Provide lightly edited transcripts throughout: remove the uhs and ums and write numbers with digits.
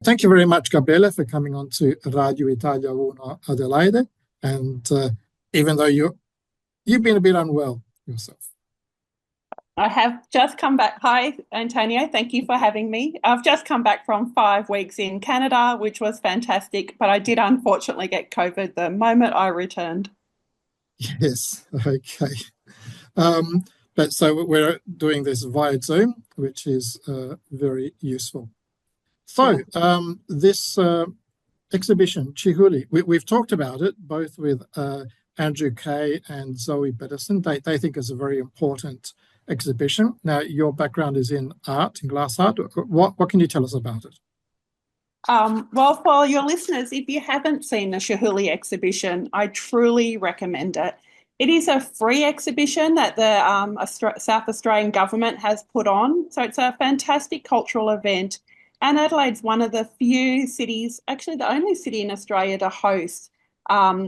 Thank you very much, Gabriella, for coming on to Radio Italia 1 Adelaide. And even though you've been a bit unwell yourself. I have just come back. Hi, Antonio. Thank you for having me. I've just come back from 5 weeks in Canada, which was fantastic, but I did unfortunately get COVID the moment I returned. Yes, okay. But so we're doing this via Zoom, which is very useful. So Yeah. this exhibition, Chihuly, we've talked about it both with Andrew Kay and Zoe Bettison. They think it's a very important exhibition. Now, your background is in art, in glass art. What can you tell us about it? Well, for your listeners, if you haven't seen the Chihuly exhibition, I truly recommend it. It is a free exhibition that the South Australian government has put on. So it's a fantastic cultural event. And Adelaide's one of the few cities, actually the only city in Australia to host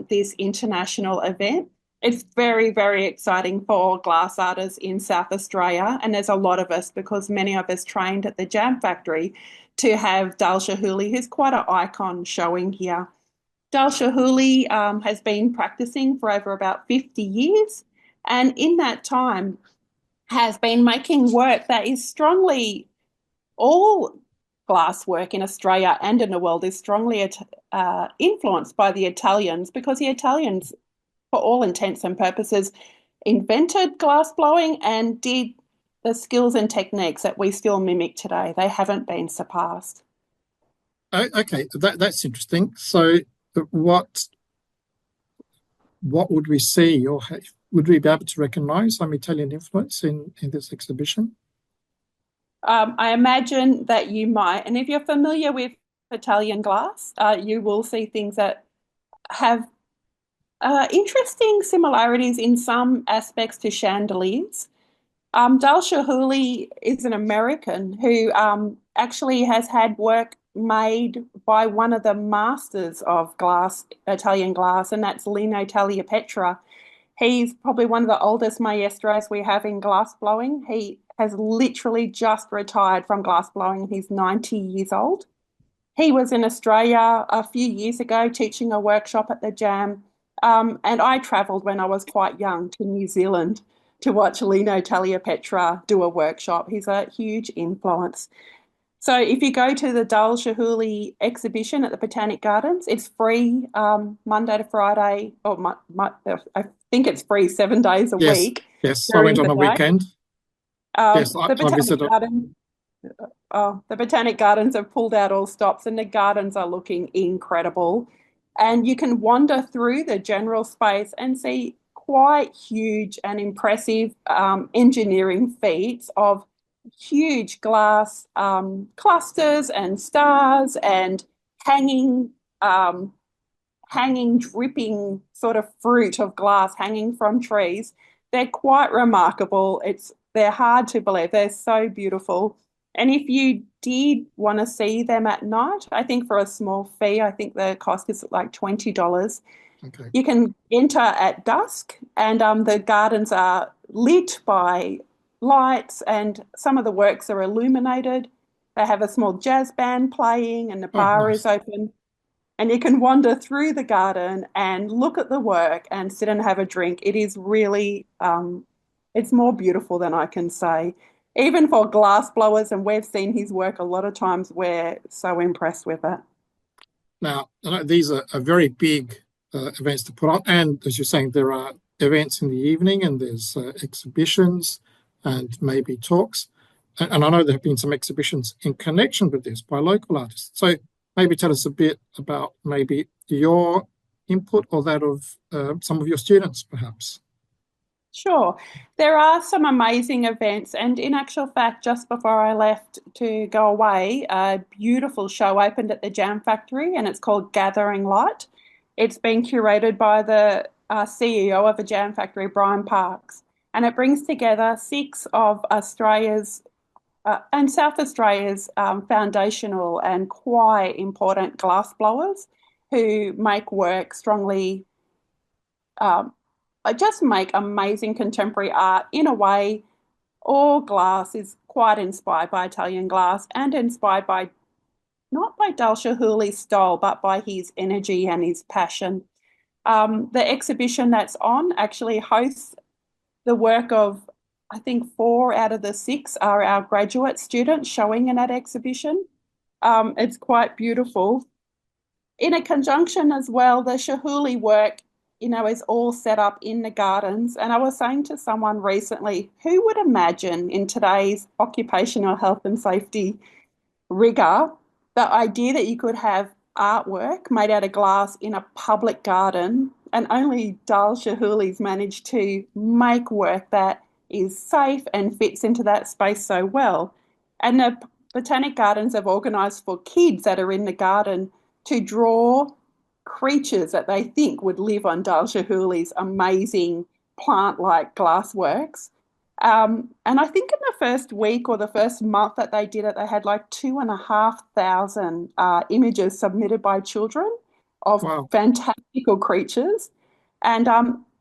this international event. It's very, very exciting for glass artists in South Australia. And there's a lot of us because many of us trained at the Jam Factory to have Dale Chihuly, who's quite an icon, showing here. Dale Chihuly has been practicing for over about 50 years, and in that time has been making work that is strongly, all glass work in Australia and in the world is strongly influenced by the Italians, because the Italians, for all intents and purposes, invented glass blowing and did the skills and techniques that we still mimic today. They haven't been surpassed. Okay, that's interesting. So what would we see, or would we be able to recognise some Italian influence in this exhibition? I imagine that you might, and if you're familiar with Italian glass, you will see things that have interesting similarities in some aspects to chandeliers. Dale Chihuly is an American who actually has had work made by one of the masters of glass, Italian glass, and that's Lino Tagliapietra. He's probably one of the oldest maestros we have in glass blowing. He has literally just retired from glass blowing. He's 90 years old. He was in Australia a few years ago teaching a workshop at the Jam. And I travelled when I was quite young to New Zealand to watch Lino Tagliapietra do a workshop. He's a huge influence. So if you go to the Dale Chihuly exhibition at the Botanic Gardens, it's free Monday to Friday, or I think it's free 7 days a Yes, week yes. I went during on the a day. weekend. Yes, The I Botanic visited. Garden, the Botanic Gardens have pulled out all stops, and the gardens are looking incredible. And you can wander through the general space and see quite huge and impressive engineering feats of huge glass clusters and stars and hanging, um, hanging, dripping sort of fruit of glass hanging from trees. They're quite remarkable. They're hard to believe. They're so beautiful. And if you did want to see them at night, I think for a small fee, I think the cost is like $20. Okay. You can enter at dusk, and the gardens are lit by lights, and some of the works are illuminated. They have a small jazz band playing, and the Oh, bar is nice. open. And you can wander through the garden and look at the work and sit and have a drink. It is really, it's more beautiful than I can say. Even for glass blowers, and we've seen his work a lot of times, we're so impressed with it. Now, I know these are very big events to put on, and as you're saying, there are events in the evening, and there's exhibitions, and maybe talks. And I know there have been some exhibitions in connection with this by local artists. So maybe tell us a bit about maybe your input or that of some of your students, perhaps. Sure. There are some amazing events, and in actual fact, just before I left to go away, a beautiful show opened at the Jam Factory, and it's called Gathering Light. It's been curated by the CEO of the Jam Factory, Brian Parks, and it brings together six of Australia's and South Australia's foundational and quite important glass blowers who make work strongly um, just make amazing contemporary art. In a way, all glass is quite inspired by Italian glass and inspired by not by Dale Chihuly's style, but by his energy and his passion. The exhibition that's on actually hosts the work of, I think, 4 out of the 6 are our graduate students showing in that exhibition. It's quite beautiful. In a conjunction as well, the Chihuly work, is all set up in the gardens. And I was saying to someone recently, who would imagine in today's occupational health and safety rigor, the idea that you could have artwork made out of glass in a public garden, and only Dale Chihuly's managed to make work that is safe and fits into that space so well. And the Botanic Gardens have organised for kids that are in the garden to draw creatures that they think would live on Dale Chihuly's amazing plant-like glassworks. And I think in the first week or the first month that they did it, they had like 2,500 images submitted by children of Wow. fantastical creatures. And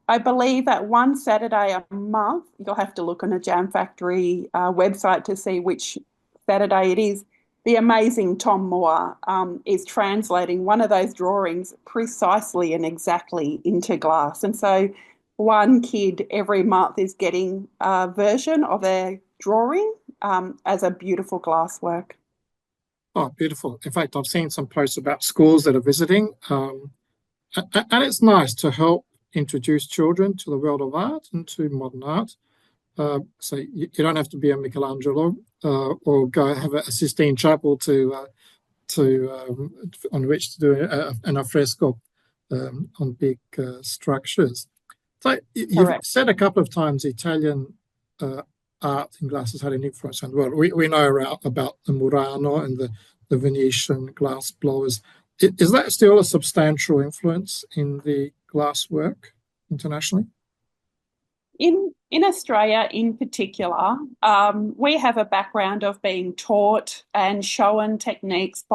I believe that one Saturday a month, you'll have to look on the Jam Factory website to see which Saturday it is. The amazing Tom Moore is translating one of those drawings precisely and exactly into glass. And so one kid every month is getting a version of their drawing as a beautiful glasswork. Oh, beautiful. In fact, I've seen some posts about schools that are visiting, and it's nice to help introduce children to the world of art and to modern art. So you don't have to be a Michelangelo or go have a Sistine Chapel on which to do an alfresco on big structures. So you've Correct. said a couple of times Italian art in glass has had an influence on the world. We know about the Murano and the Venetian glass blowers. Is that still a substantial influence in the glass work internationally? In Australia in particular, we have a background of being taught and shown techniques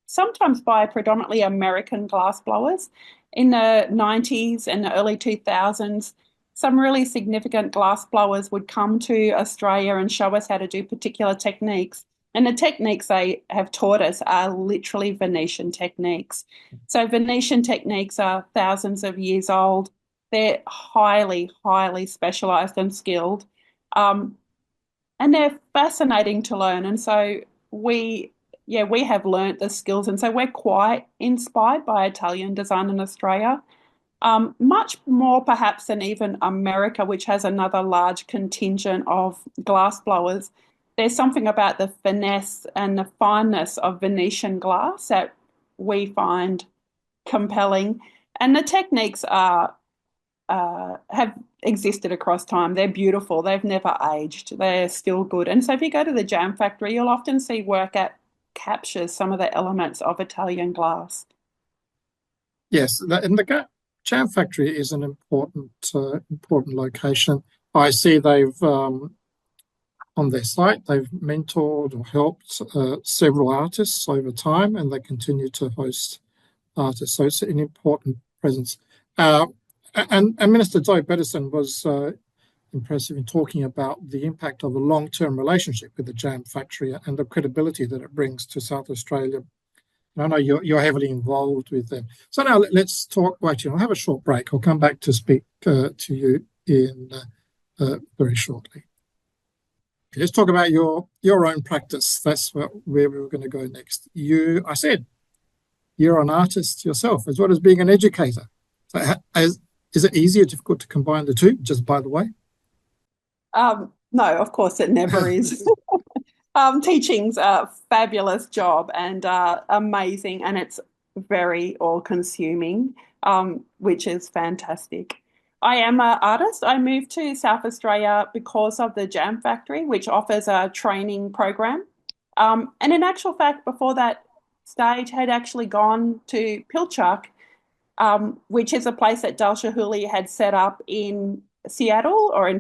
sometimes by predominantly American glassblowers. In the 90s and the early 2000s, some really significant glassblowers would come to Australia and show us how to do particular techniques. And the techniques they have taught us are literally Venetian techniques. So Venetian techniques are thousands of years old. They're highly, highly specialised and skilled. And they're fascinating to learn. And so we have learnt the skills. And so we're quite inspired by Italian design in Australia, much more perhaps than even America, which has another large contingent of glass blowers. There's something about the finesse and the fineness of Venetian glass that we find compelling. And the techniques have existed across time. They're beautiful. They've never aged. They're still good. And so if you go to the Jam Factory, you'll often see work that captures some of the elements of Italian glass. Yes, and the Jam Factory is an important location. I see they've on their site they've mentored or helped several artists over time, and they continue to host artists. So it's an important presence. And Minister Zoe Bettison was impressive in talking about the impact of a long-term relationship with the Jam Factory and the credibility that it brings to South Australia. And I know you're heavily involved with them. So now let's talk. Wait, I'll have a short break. I'll come back to speak to you in very shortly. Okay, let's talk about your own practice. That's where we were going to go next. I said you're an artist yourself as well as being an educator. So is it easy or difficult to combine the two, just by the way? No, of course it never is. Teaching's a fabulous job and amazing, and it's very all-consuming, which is fantastic. I am an artist. I moved to South Australia because of the Jam Factory, which offers a training program. And in actual fact, before that stage, had actually gone to Pilchuck, which is a place that Dale Chihuly had set up in Seattle or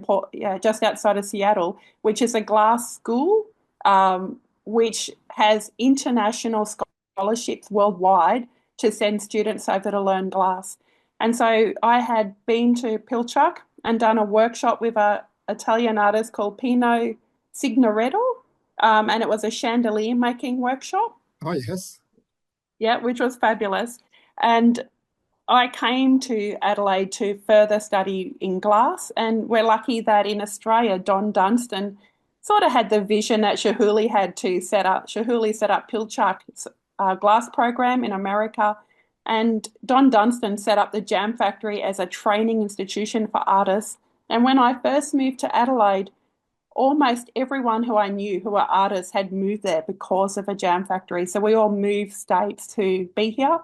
just outside of Seattle, which is a glass school, which has international scholarships worldwide to send students over to learn glass. And so I had been to Pilchuck and done a workshop with an Italian artist called Pino Signoretto, and it was a chandelier making workshop. Oh, yes. Yeah, which was fabulous. And I came to Adelaide to further study in glass, and we're lucky that in Australia, Don Dunstan sort of had the vision that Chihuly had to set up. Chihuly set up Pilchuck's glass program in America, and Don Dunstan set up the Jam Factory as a training institution for artists. And when I first moved to Adelaide, almost everyone who I knew who were artists had moved there because of a jam factory. So we all moved states to be here.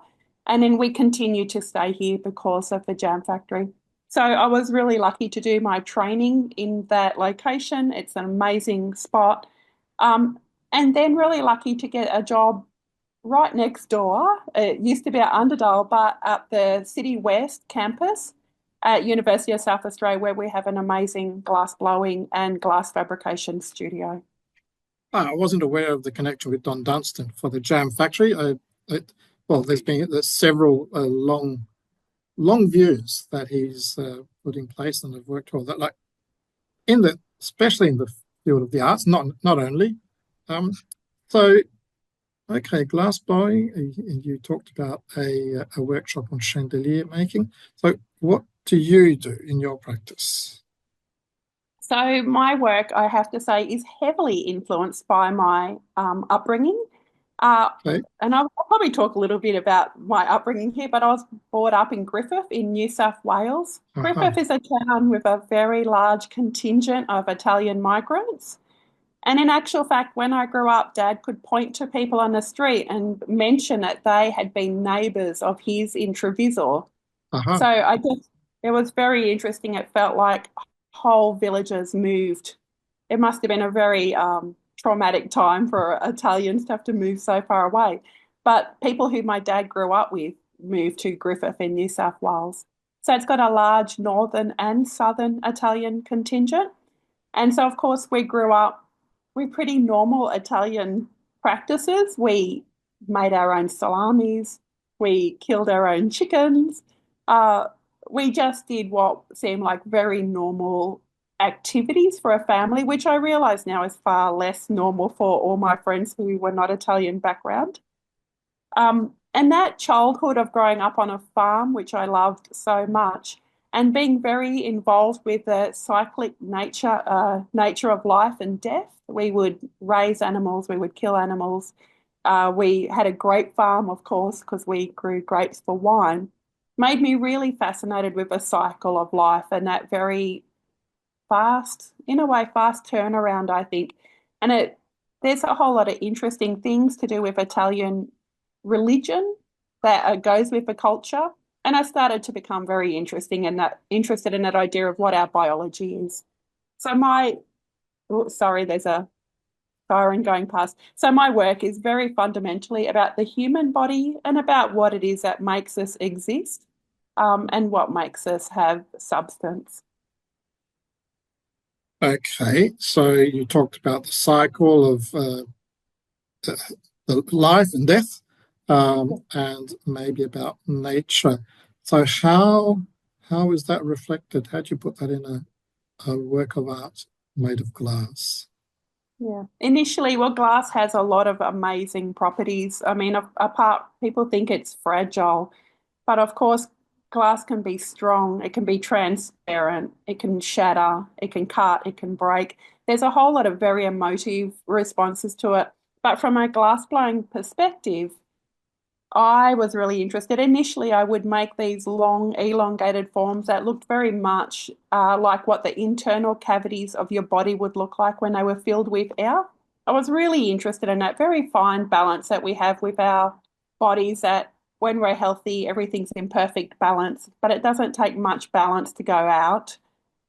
And then we continue to stay here because of the jam factory. So I was really lucky to do my training in that location. It's an amazing spot. Um, and then really lucky to get a job right next door. It used to be at Underdale, but at the City West campus at University of South Australia, where we have an amazing glass blowing and glass fabrication studio. I wasn't aware of the connection with Don Dunstan for the Jam Factory. Well, there's several long views that he's put in place and have worked well. That like especially in the field of the arts, not only. Um, so okay, glass blowing. And you talked about a workshop on chandelier making. So what do you do in your practice? So my work, I have to say, is heavily influenced by my upbringing. Uh, Okay. and I'll probably talk a little bit about my upbringing here, but I was brought up in Griffith in New South Wales. Uh-huh. Griffith is a town with a very large contingent of Italian migrants. And in actual fact, when I grew up, Dad could point to people on the street and mention that they had been neighbours of his in Treviso. Uh-huh. So it was very interesting. It felt like whole villages moved. It must have been a very traumatic time for Italians to have to move so far away. But people who my dad grew up with moved to Griffith in New South Wales. So it's got a large northern and southern Italian contingent. And so, of course, we grew up with pretty normal Italian practices. We made our own salamis, we killed our own chickens. Uh, we just did what seemed like very normal activities for a family, which I realize now is far less normal for all my friends who were not Italian background. And that childhood of growing up on a farm, which I loved so much, and being very involved with the cyclic nature of life and death. We would raise animals, we would kill animals. We had a grape farm, of course, because we grew grapes for wine. Made me really fascinated with the cycle of life and that very fast, in a way, fast turnaround, I think. And there's a whole lot of interesting things to do with Italian religion that goes with the culture. And I started to become very interested in that idea of what our biology is. So sorry, there's a siren going past. So my work is very fundamentally about the human body and about what it is that makes us exist, and what makes us have substance. Okay. So you talked about the cycle of the life and death, and maybe about nature. So how is that reflected? How do you put that in a work of art made of glass? Yeah. Initially, well, glass has a lot of amazing properties. I mean, apart, people think it's fragile, but of course, glass can be strong, it can be transparent, it can shatter, it can cut, it can break. There's a whole lot of very emotive responses to it. But from a glass blowing perspective, I was really interested. Initially, I would make these long, elongated forms that looked very much like what the internal cavities of your body would look like when they were filled with air. I was really interested in that very fine balance that we have with our bodies, that when we're healthy, everything's in perfect balance, but it doesn't take much balance to go out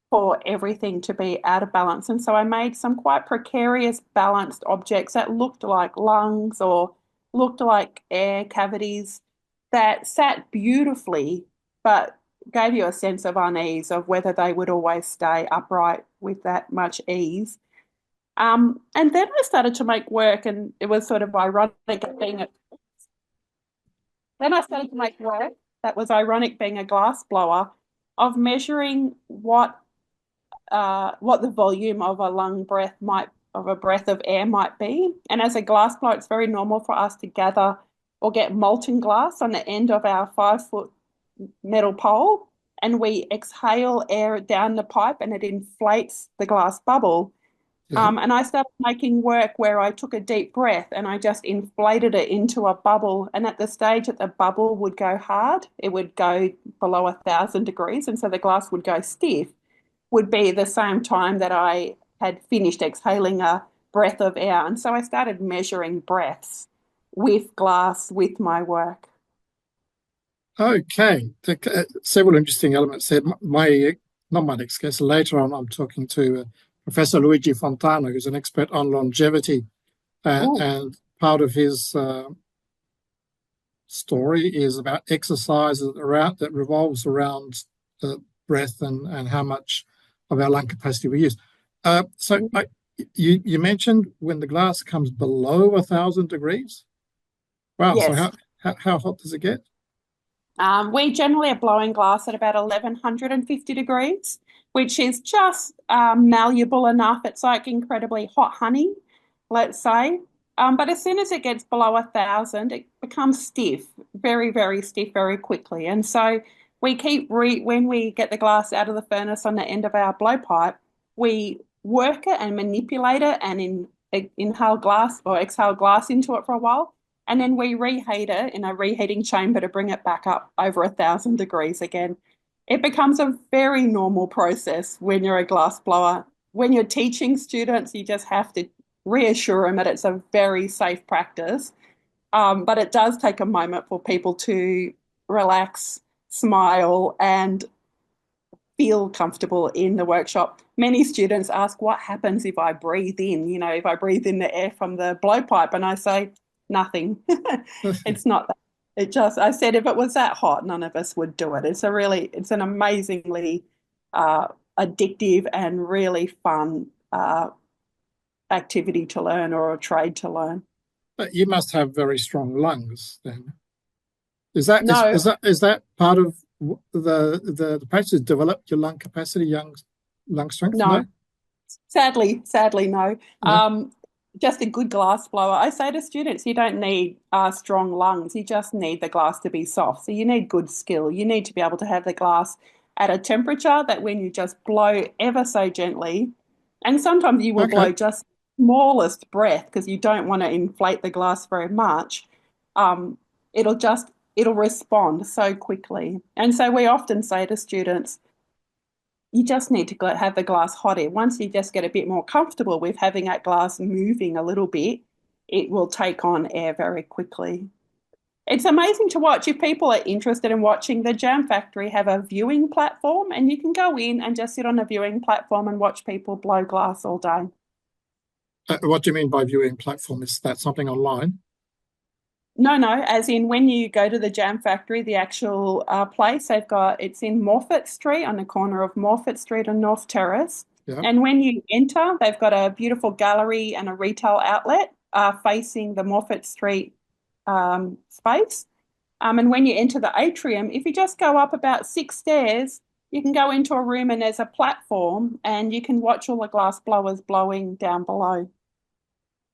for everything to be out of balance. And so I made some quite precarious balanced objects that looked like lungs or looked like air cavities that sat beautifully, but gave you a sense of unease of whether they would always stay upright with that much ease. And then I started to make work, and it was sort of ironic being a, then I started to make work that was ironic being a glass blower of measuring what the volume of a lung breath might of a breath of air might be. And as a glass blower, it's very normal for us to gather or get molten glass on the end of our 5-foot metal pole, and we exhale air down the pipe and it inflates the glass bubble. Yeah. And I started making work where I took a deep breath and I just inflated it into a bubble. And at the stage that the bubble would go hard, it would go below 1,000 degrees. And so the glass would go stiff, would be the same time that I had finished exhaling a breath of air. And so I started measuring breaths with glass with my work. Okay. Several interesting elements there. Not my next guest. Later on, I'm talking to Professor Luigi Fontana, who's an expert on longevity, and part of his story is about exercise that revolves around breath and how much of our lung capacity we use. You mentioned when the glass comes below 1,000 degrees. Wow. Yes. So how hot does it get? We generally are blowing glass at about 1,150 degrees, which is just malleable enough. It's like incredibly hot honey, let's say. But as soon as it gets below 1,000, it becomes stiff, very, very stiff, very quickly. And so we when we get the glass out of the furnace on the end of our blowpipe, we work it and manipulate it and inhale glass or exhale glass into it for a while. And then we reheat it in a reheating chamber to bring it back up over 1,000 degrees again. It becomes a very normal process when you're a glass blower. When you're teaching students, you just have to reassure them that it's a very safe practice. But it does take a moment for people to relax, smile, and feel comfortable in the workshop. Many students ask, what happens if I breathe in? You know, if I breathe in the air from the blowpipe, and I say, nothing. It's not that. I said, if it was that hot, none of us would do it. It's an amazingly addictive and really fun activity to learn, or a trade to learn. But you must have very strong lungs then. Is that No, is that part of the practice to develop your lung capacity, lung strength? no. No? Sadly, no. No? Just a good glass blower. I say to students, you don't need strong lungs. You just need the glass to be soft. So you need good skill. You need to be able to have the glass at a temperature that when you just blow ever so gently, and sometimes you will Okay. blow just smallest breath because you don't want to inflate the glass very much. Um, it'll respond so quickly. And so we often say to students, you just need to have the glass hot air. Once you just get a bit more comfortable with having that glass moving a little bit, it will take on air very quickly. It's amazing to watch. If people are interested in watching, the Jam Factory have a viewing platform, and you can go in and just sit on a viewing platform and watch people blow glass all day. What do you mean by viewing platform? Is that something online? No, as in when you go to the Jam Factory, the actual place, it's in Morfett Street, on the corner of Morfett Street and North Terrace. Yeah. And when you enter, they've got a beautiful gallery and a retail outlet facing the Morfett Street space. And when you enter the atrium, if you just go up about 6 stairs, you can go into a room and there's a platform and you can watch all the glass blowers blowing down below.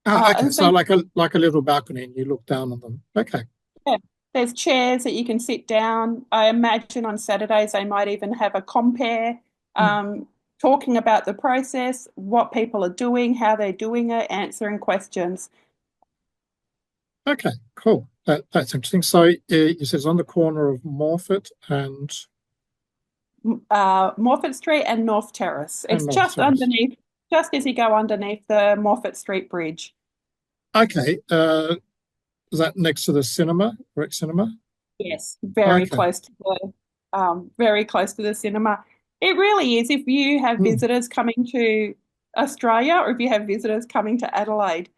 Okay, so like a little balcony, and you look down on them. Okay. Yeah, there's chairs that you can sit down. I imagine on Saturdays they might even have a compare, talking about the process, what people are doing, how they're doing it, answering questions. Okay, cool. That's interesting. So you said it's on the corner of Morfett and Morfett Street and North Terrace. It's North just Terrace. underneath, just as you go underneath the Morfett Street Bridge. Okay. Is that next to the cinema, Rec Cinema? Yes, very Okay. close to the cinema. It really is. If you have visitors coming to Australia, or if you have visitors coming to Adelaide,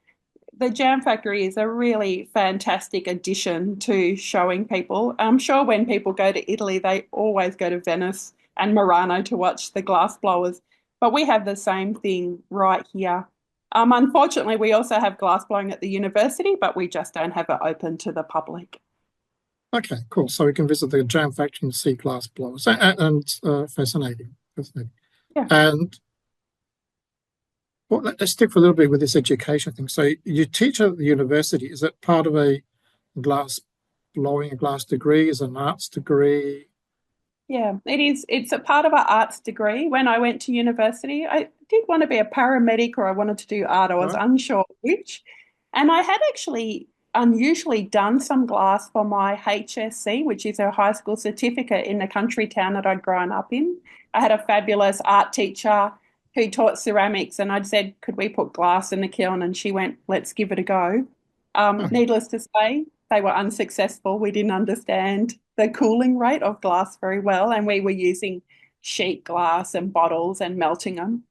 the Jam Factory is a really fantastic addition to showing people. I'm sure when people go to Italy, they always go to Venice and Murano to watch the glass blowers, but we have the same thing right here. Unfortunately, we also have glass blowing at the university, but we just don't have it open to the public. Okay, cool. So we can visit the Jam Factory and see glass blowers. And fascinating. Yeah. And Well, let's stick for a little bit with this education thing. So you teach at the university. Is it part of a glass blowing a glass degree? Is it an arts degree? Yeah, it is. It's a part of our arts degree. When I went to university, I did want to be a paramedic or I wanted to do art. I was Right? unsure which. And I had actually unusually done some glass for my HSC, which is a high school certificate in the country town that I'd grown up in. I had a fabulous art teacher who taught ceramics, and I'd said, could we put glass in the kiln? And she went, let's give it a go. Oh, Needless to say, they were unsuccessful. We didn't understand the cooling rate of glass very well, and we were using sheet glass and bottles and melting them.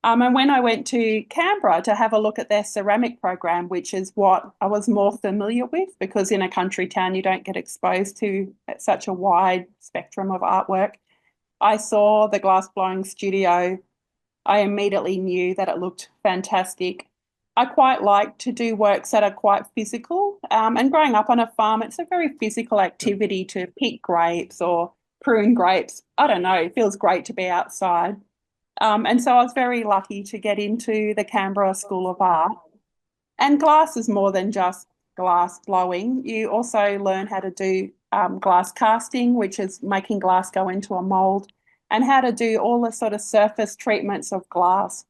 And when I went to Canberra to have a look at their ceramic program, which is what I was more familiar with, because in a country town you don't get exposed to such a wide spectrum of artwork, I saw the glass blowing studio. I immediately knew that it looked fantastic. I quite like to do works that are quite physical. And growing up on a farm, it's a very physical yeah. activity to pick grapes or prune grapes. I don't know, it feels great to be outside. And so I was very lucky to get into the Canberra School of Art. And glass is more than just glass blowing. You also learn how to do glass casting, which is making glass go into a mold, and how to do all the sort of surface treatments of glass.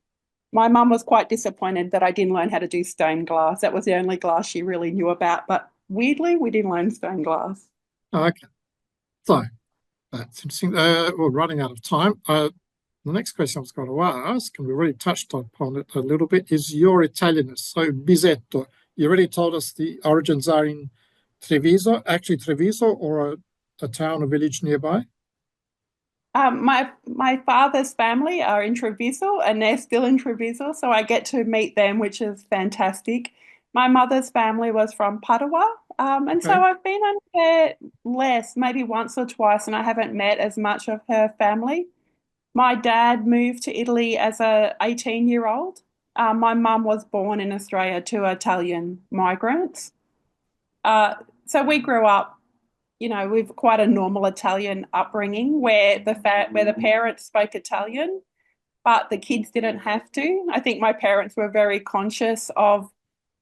My mum was quite disappointed that I didn't learn how to do stained glass. That was the only glass she really knew about. But weirdly, we didn't learn stained glass. Oh, okay. So that's interesting. We're running out of time. The next question I was going to ask, and we already touched upon it a little bit, is your Italianness. So Bisetto, you already told us the origins are in Treviso, Treviso, or a town or village nearby. My father's family are in Treviso and they're still in Treviso, so I get to meet them, which is fantastic. My mother's family was from Padua, and so Okay, I've been on there less, maybe once or twice, and I haven't met as much of her family. My dad moved to Italy as a 18-year-old. My mum was born in Australia to Italian migrants. Uh, so we grew up, with quite a normal Italian upbringing where the parents spoke Italian, but the kids didn't have to. I think my parents were very conscious of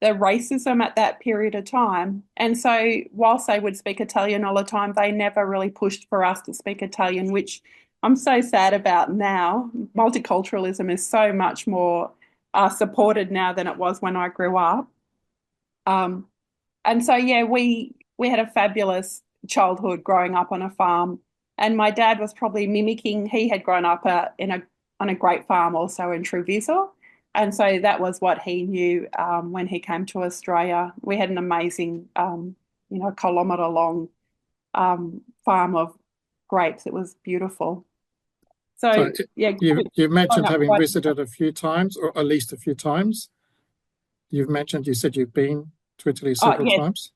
the racism at that period of time. And so whilst they would speak Italian all the time, they never really pushed for us to speak Italian, which I'm so sad about now. Multiculturalism is so much more supported now than it was when I grew up. Um, and so, yeah, we had a fabulous childhood growing up on a farm. And my dad was probably mimicking, he had grown up on a great farm also in Treviso. And so that was what he knew when he came to Australia. We had an amazing, kilometre long farm of grapes. It was beautiful. so So, yeah, you growing mentioned up having quite. visited a few times, or at least a few times. You said you've been to Italy Oh, several yes. times.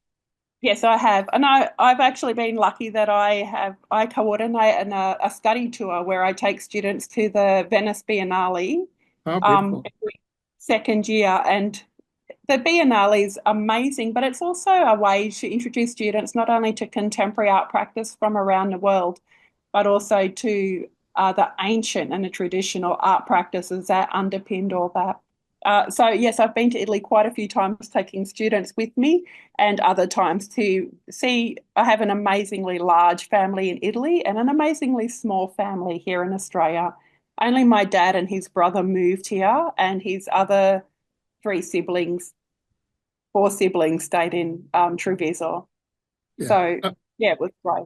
Yes, I have. And I've actually been lucky that I coordinate a study tour where I take students to the Venice Biennale Oh, beautiful. every second year. And the Biennale is amazing, but it's also a way to introduce students not only to contemporary art practice from around the world, but also to the ancient and the traditional art practices that underpinned all that. So yes, I've been to Italy quite a few times, taking students with me, and other times to see. I have an amazingly large family in Italy and an amazingly small family here in Australia. Only my dad and his brother moved here, and his other three siblings, four siblings stayed in Treviso. Yeah. So yeah, it was great.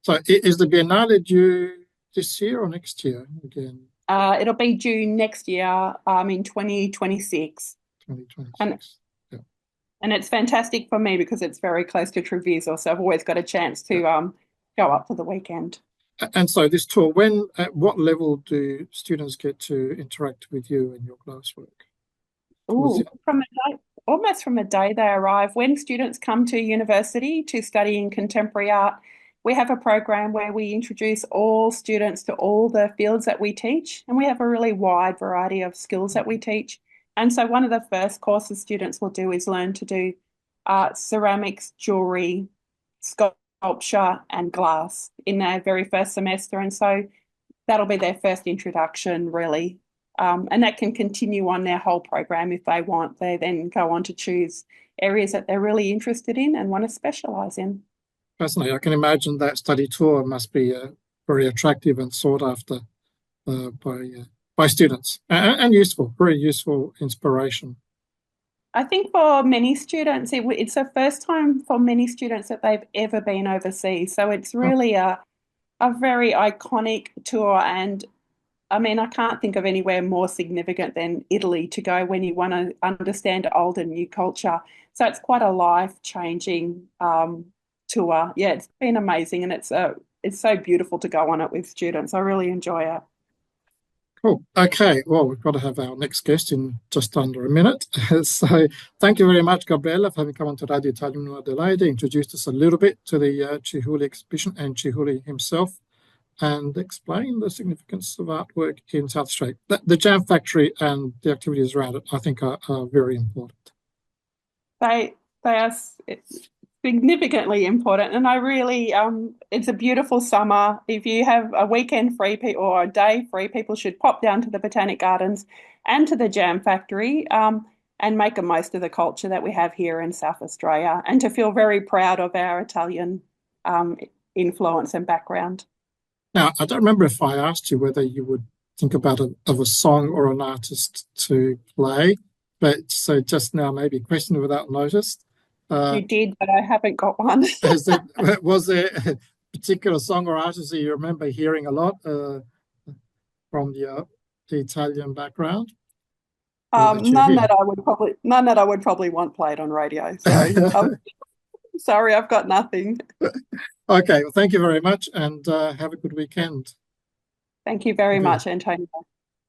So is the Biennale due this year or next year again? It'll be June next year, in 2026. And 2026. Yeah. and it's fantastic for me because it's very close to Treviso, so I've always got a chance Yeah. to go up for the weekend. And so this tour, at what level do students get to interact with you and your classwork? Was Ooh, it almost from the day they arrive. When students come to university to study in contemporary art, we have a program where we introduce all students to all the fields that we teach, and we have a really wide variety of skills that we teach. And so one of the first courses students will do is learn to do ceramics, jewelry, sculpture, and glass in their very first semester. And so that'll be their first introduction, really. And that can continue on their whole program if they want. They then go on to choose areas that they're really interested in and want to specialise in. Fascinating. I can imagine that study tour must be very attractive and sought after uh, by uh, by students and useful, very useful inspiration. I think for many students, it's the first time for many students that they've ever been overseas. So it's Oh, really a very iconic tour. And I mean, I can't think of anywhere more significant than Italy to go when you want to understand old and new culture. So it's quite a life-changing tour. Yeah, it's been amazing, and it's so beautiful to go on it with students. I really enjoy it. cool. Okay. Well, we've got to have our next guest in just under a minute. So thank you very much, Gabriella, for having come on to Radio Italian Adelaide, introduced us a little bit to the Chihuly exhibition and Chihuly himself, and explain the significance of artwork in South Australia. The Jam Factory and the activities around it, I think, are very important. They are significantly important, and I really it's a beautiful summer. If you have a weekend free or a day free, people should pop down to the Botanic Gardens and to the Jam Factory and make the most of the culture that we have here in South Australia, and to feel very proud of our Italian um, influence and background. Now, I don't remember if I asked you whether you would think about of a song or an artist to play, but so just now maybe question without notice. Uh, You did, but I haven't got one. was there a particular song or artist that you remember hearing a lot from the Italian background, or that you hear? None that I would probably want played on radio. So I'm sorry, I've got nothing. Okay, well, thank you very much, and have a good weekend. Thank you very Thank you. much, Antonio.